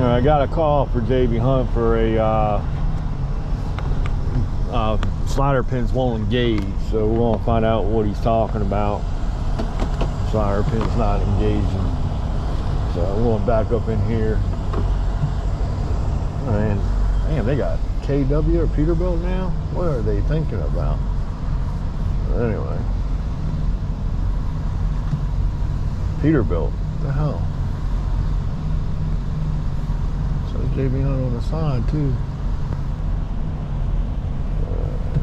I got a call for JB Hunt for a slider pins won't engage, so we're gonna find out what he's talking about. Slider pin's not engaging, so I'm going back up in here. And damn, they got KW or Peterbilt now. What are they thinking about? But anyway, Peterbilt. What the hell? So JB Hunt on the side too.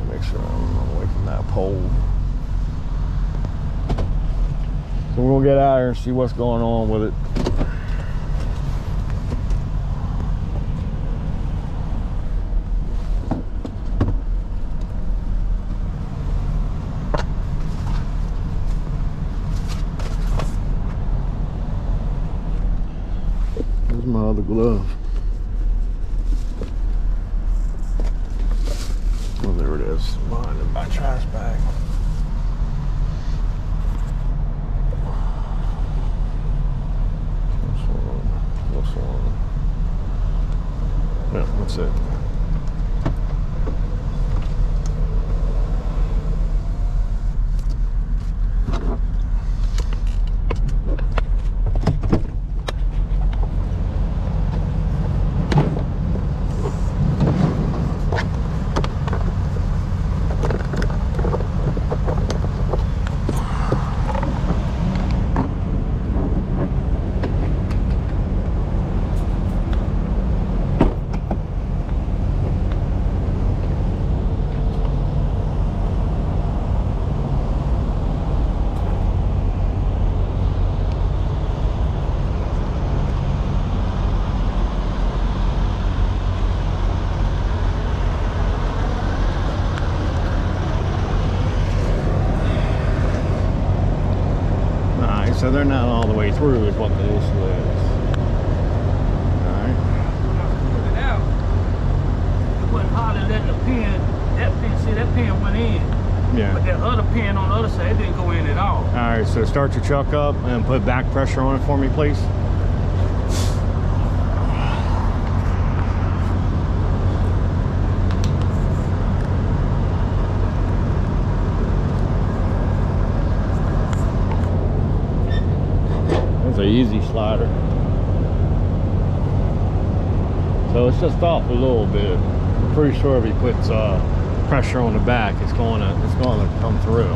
Make sure I'm away from that pole. So we're gonna get out here and see what's going on with it. Here's my other glove. Oh, there it is, behind my trash bag. This one. Yeah, that's it. So they're not all the way through is what the issue is. Alright. It wasn't hardly letting the pin, see that pin went in. Yeah. But that other pin on the other side, it didn't go in at all. Alright, so start your chuck up and put back pressure on it for me, please. An easy slider, so it's just off a little bit. I'm pretty sure if he puts pressure on the back, it's going to come through.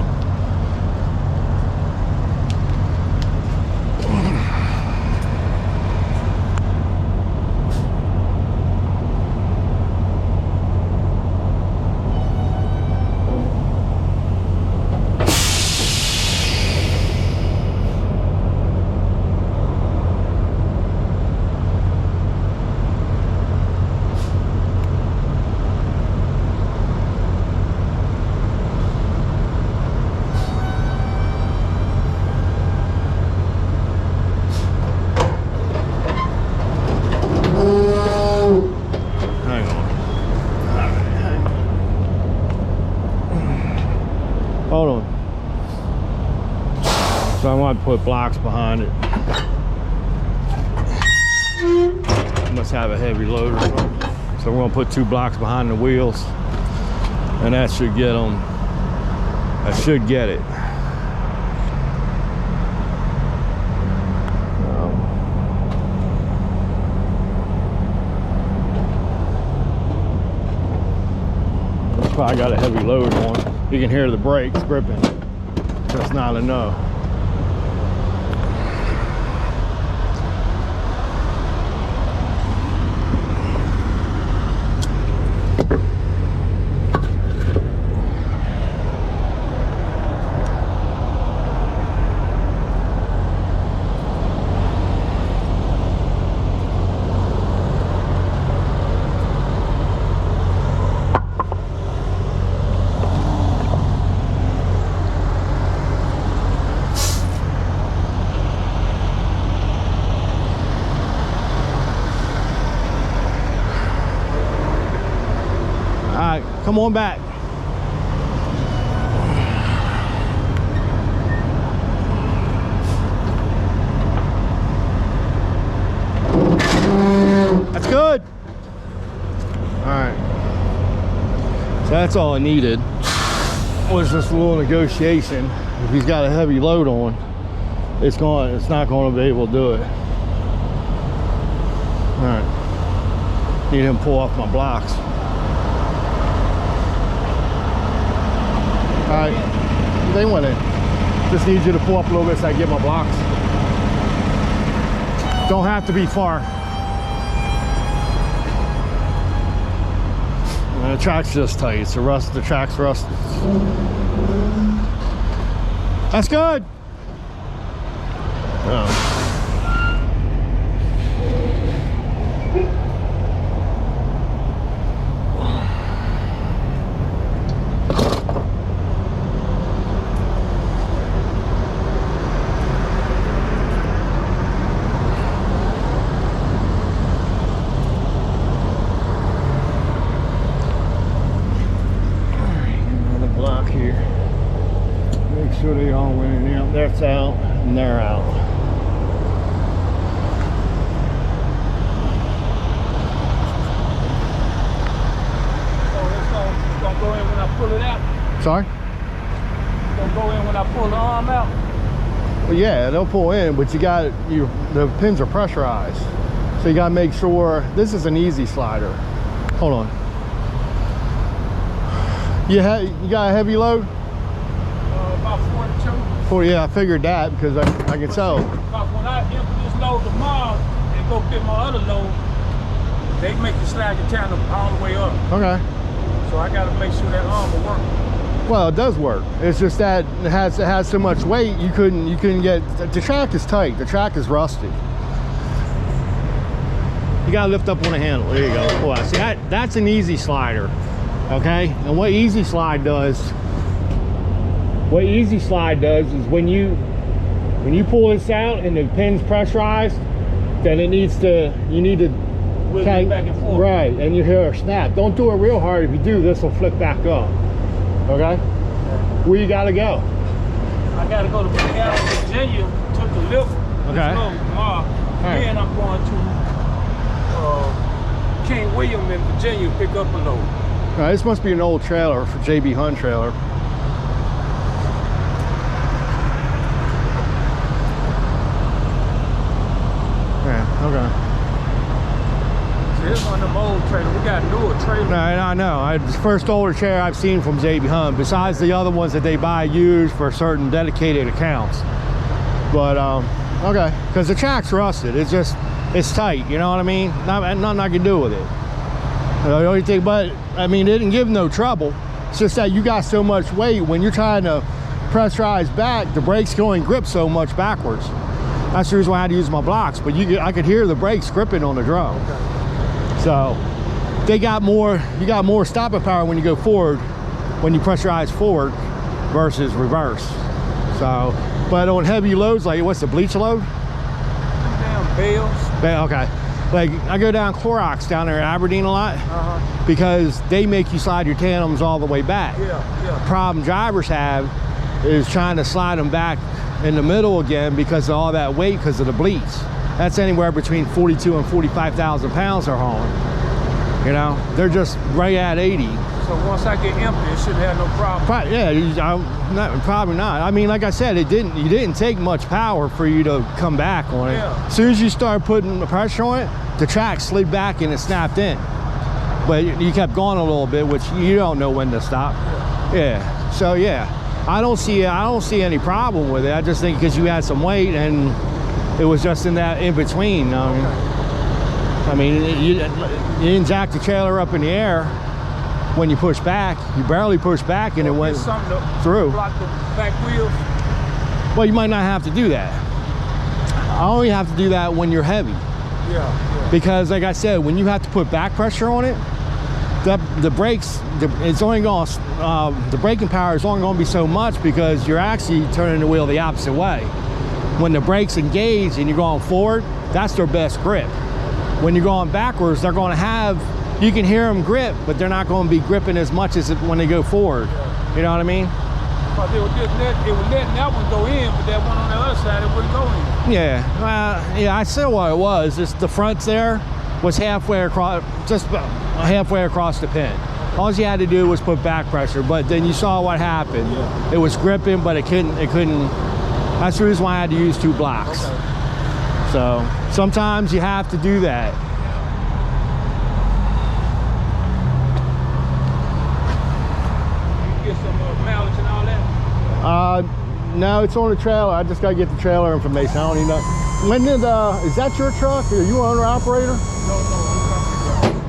Hold on. So I want to put blocks behind it. Must have a heavy loader. So we're going to put 2 blocks behind the wheels, and that should get them. That should get it. I got a heavy load on. You can hear the brakes gripping. That's not enough. Come on back. That's all I needed, was this little negotiation. If he's got a heavy load on, it's not going to be able to do it. All right, need him to pull off my blocks. All right, they went in. Just need you to pull up a little bit so I can get my blocks. Don't have to be far. And the track's just tight. It's the track's rusted. That's good. Oh. Sure they all went in. Yep, that's out and they're out. So it's gonna go in when I pull it out? Sorry? It's gonna go in when I pull the arm out? Well, yeah, they'll pull in, but the pins are pressurized. So you gotta make sure, this is an easy slider. Hold on. You got a heavy load? About 42. Oh yeah, I figured that because I can tell. When I empty this load tomorrow and go get my other load, they make the slide your tandem all the way up. Okay. So I got to make sure that arm will work. Well, it does work. It's just that it has so much weight you couldn't get. The track is tight. The track is rusty. You gotta lift up on the handle. There you go. Boy, see that's an easy slider. Okay, and what easy slide does. What easy slide does is when you pull this out and the pin's pressurized, then you need to Wiggle back and forth. Right, and you hear a snap. Don't do it real hard. If you do, this will flip back up. Okay? Where you gotta go? I gotta go to Virginia to deliver. Okay. Tomorrow. Right. Then I'm going to King William in Virginia to pick up a load. Now, this must be an old trailer for JB Hunt trailer. Okay. See, this one of them old trailers. We got newer trailers. No, I know. It's the first older chair I've seen from JB Hunt, besides the other ones that they buy used for certain dedicated accounts. But, okay. Because the track's rusted. It's tight, you know what I mean? Nothing I can do with it. The only thing, but, I mean, it didn't give no trouble. It's just that you got so much weight. When you're trying to pressurize back, the brakes can only grip so much backwards. That's the reason why I had to use my blocks, but I could hear the brakes gripping on the drum. Okay. So you got more stopping power when you go forward, when you pressurize forward versus reverse. So, but on heavy loads, like what's the bleach load? Damn bales. Okay. Like I go down Clorox down there in Aberdeen a lot because they make you slide your tandems all the way back. Yeah. The problem drivers have is trying to slide them back in the middle again because of all that weight, because of the bleach. That's anywhere between 42 and 45,000 pounds they're hauling. You know, they're just right at 80. So once I get empty, it shouldn't have no problem. Probably not. I mean, like I said, you didn't take much power for you to come back on it. Yeah. As soon as you start putting the pressure on it, the track slid back and it snapped in. But you kept going a little bit, which you don't know when to stop. Yeah. So yeah. I don't see any problem with it. I just think because you had some weight and it was just in between. I mean, you didn't jack the trailer up in the air when you push back. You barely pushed back and it went through. Block the back wheels. Well, you might not have to do that. I only have to do that when you're heavy. Yeah. Because like I said, when you have to put back pressure on it, the brakes, the braking power is only going to be so much because you're actually turning the wheel the opposite way. When the brakes engage and you're going forward, that's their best grip. When you're going backwards, they're going to have, you can hear them grip, but they're not going to be gripping as much as when they go forward. You know what I mean? But it was letting that one go in, but that one on the other side, it wouldn't go in. Yeah, yeah, I saw what it was. Just the front there was halfway across, just about halfway across the pin. All you had to do was put back pressure, but then you saw what happened. Yeah. It was gripping, but it couldn't. That's the reason why I had to use 2 blocks. Okay. So sometimes you have to do that. You get some mileage and all that? No, it's on the trailer. I just gotta get the trailer information. I don't even know. When did is that your truck? Are you owner operator? No.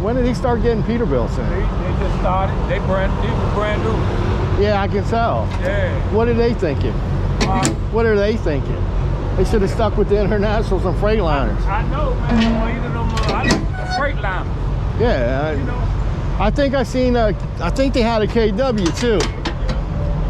When did he start getting Peterbilts in? They just started. They were brand new. Yeah, I can tell. Yeah. What are they thinking? What are they thinking? They should have stuck with the internationals and Freightliners. I know, man. Or either them, the Freightliner. Yeah, You know. I think I seen. I think they had a KW too.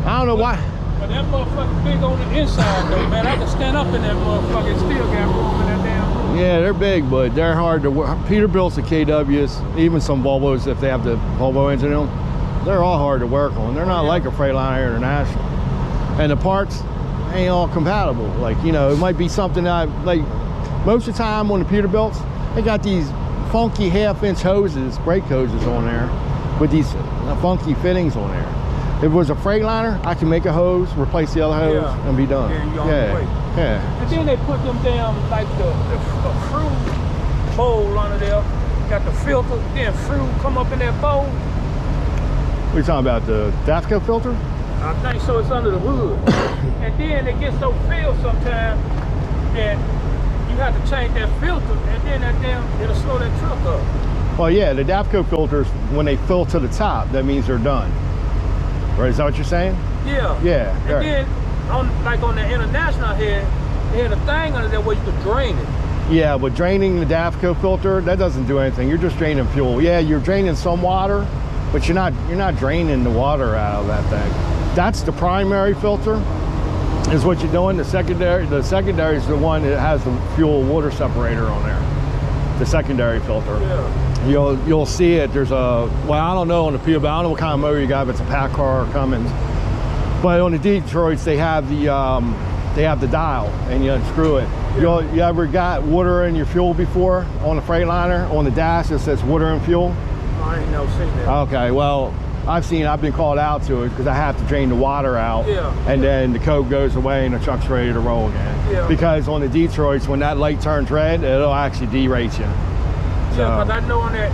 I don't know why. But that motherfucker big on the inside though, man. I can stand up in that motherfucker and still got room in that damn room. Yeah, they're big, but they're hard to work. Peterbilts and KWs, even some Volvos if they have the Volvo engine in them, they're all hard to work on. They're not like a Freightliner International, and the parts ain't all compatible. Like, you know, it might be something that like most of the time on the Peterbilts, they got these funky half-inch hoses, brake hoses on there with these funky fittings on there. If it was a Freightliner, I can make a hose, replace the other hose, and be done. Yeah, you on the way. Yeah. And then they put them down like the fruit bowl under there. Got the filter, then fruit come up in that bowl. What are you talking about, the DAFCO filter? I think so, it's under the hood. And then it gets so filled sometimes that you have to change that filter, and then it'll slow that truck up. Well, yeah, the DAFCO filters, when they fill to the top, that means they're done. Right, is that what you're saying? Yeah. Yeah. And then, on the international head, they had a thing under there where you could drain it. Yeah, but draining the DAFCO filter, that doesn't do anything. You're just draining fuel. Yeah, you're draining some water, but you're not draining the water out of that thing. That's the primary filter, is what you're doing. The secondary is the one that has the fuel water separator on there. The secondary filter. Yeah. You'll see it. There's a, well, I don't know on the Peterbilt, I don't know what kind of motor you got, if it's a PACCAR or Cummins. But on the Detroits, they have the dial, and you unscrew it. Yeah. You ever got water in your fuel before on the Freightliner? On the dash, it says water and fuel. I ain't never seen that. Okay, well, I've been called out to it because I have to drain the water out, Yeah. and then the coke goes away and the truck's ready to roll again. Yeah. Because on the Detroits, when that light turns red, it'll actually derate you. Yeah, because I know on that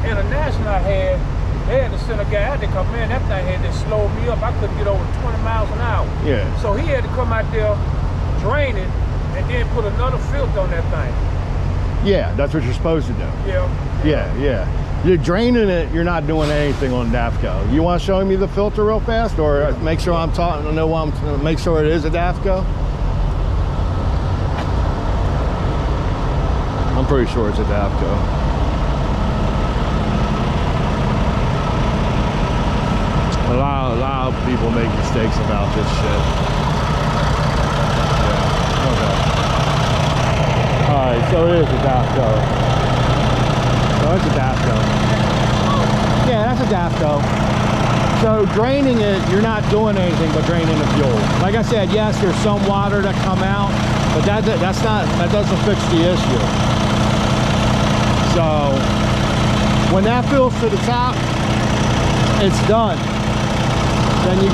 international I had, they had to send a guy out there, because man, that thing had to slow me up. I couldn't get over 20 miles an hour. Yeah. So he had to come out there, drain it, and then put another filter on that thing. Yeah, that's what you're supposed to do. Yeah. Yeah. You're draining it, you're not doing anything on DAFCO. You want to show me the filter real fast, or make sure I'm talking, I know what I'm, make sure it is a DAFCO? I'm pretty sure it's a DAFCO. A lot of people make mistakes about this shit. Yeah, okay. All right, so it is a DAFCO. Oh, it's a DAFCO. Yeah, that's a DAFCO. So draining it, you're not doing anything but draining the fuel. Like I said, yes, there's some water that come out, but that doesn't fix the issue. So when that fills to the top, it's done. Then you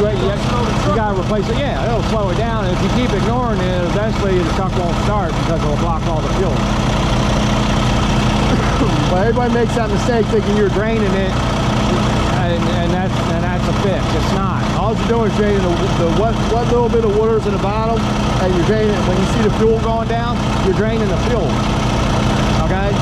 gotta replace it. Yeah, it'll slow it down. And if you keep ignoring it, eventually the truck won't start because it'll block all the fuel. But everybody makes that mistake thinking you're draining it, and that's a fix. It's not. All you're doing is draining what little bit of water's in the bottom, and you're draining it. When you see the fuel going down, you're draining the fuel. Okay.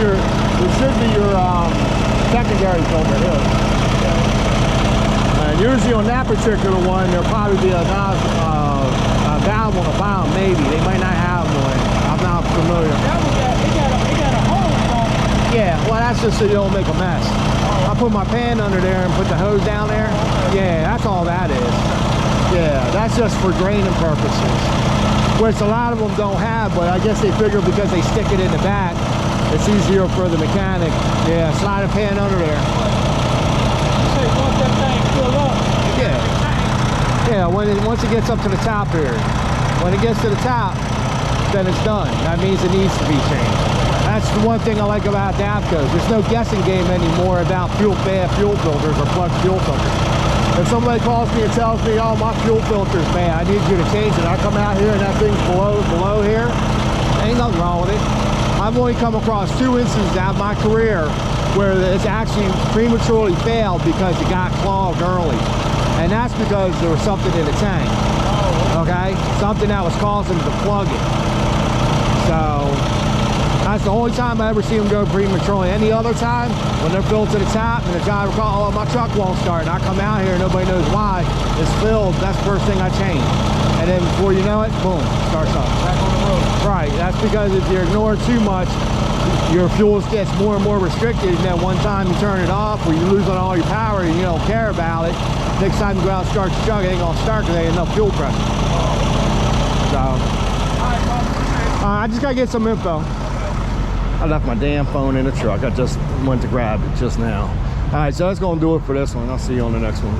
This should be your secondary filter here. And usually on that particular one, there'll probably be a valve on the bottom, maybe. They might not have one. I'm not familiar. It got a hose on it. Yeah, well, that's just so you don't make a mess. I put my pan under there and put the hose down there. Yeah, that's all that is. Yeah, that's just for draining purposes. Which a lot of them don't have, but I guess they figure because they stick it in the back, it's easier for the mechanic. Yeah, slide a pan under there. Say once that thing fill up. Yeah, once it gets up to the top here, when it gets to the top, then it's done. That means it needs to be changed. That's the one thing I like about Dapcos. There's no guessing game anymore about bad fuel filters or plugged fuel filters. If somebody calls me and tells me, oh, my fuel filter's bad, I need you to change it. I come out here and that thing's below here, ain't nothing wrong with it. I've only come across 2 instances out of my career where it's actually prematurely failed because it got clogged early. And that's because there was something in the tank. Okay? Something that was causing them to plug it. So that's the only time I ever see them go prematurely. Any other time, when they're filled to the top and the driver calls, oh, my truck won't start, and I come out here and nobody knows why, it's filled, that's the first thing I change. And then before you know it, boom, starts up. Back on the road. Right, that's because if you ignore it too much, your fuel gets more and more restricted, and then one time you turn it off or you lose on all your power and you don't care about it, next time you go out and start your truck, it ain't gonna start because there ain't enough fuel pressure. So, I just gotta get some info. I left my damn phone in the truck. I just went to grab it just now. All right, so that's gonna do it for this one. I'll see you on the next one.